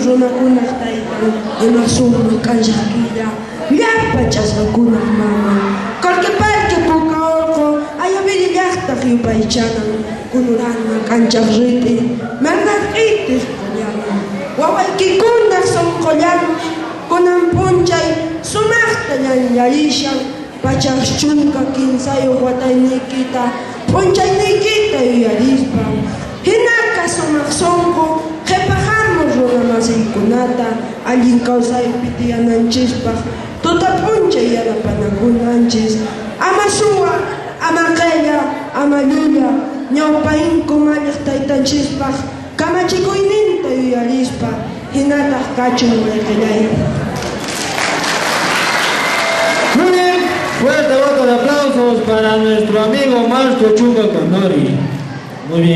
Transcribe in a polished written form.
runakunaq taytan imasunmi kanllaqkilla llapa chasqakunaq mama Qullqipalki puka urqu ayawiri llaqtaq yupaychanan kunurana kanchaq riti manaq itis qullana wawaykikunaq sunqullana kunan p'unchay sumaqta llallarishan pachaq chunka kinsayuq watayniykita p'unchayniykita yuyarispa hinaka sumaq sunqu qhipahamuq runamasiykunata allin kawsaypi tiyananchispaq tuta p'unchay yanapanakunanchis ama suwa ama qella ama llulla ñawpayinku malliq taytanchispaq kamachikuyninta yuyarispa hinataq kachun wayqillayta. Muy bien, fuerte voto de aplausos para nuestro amigo Marco Chunga Condori. Muy bien.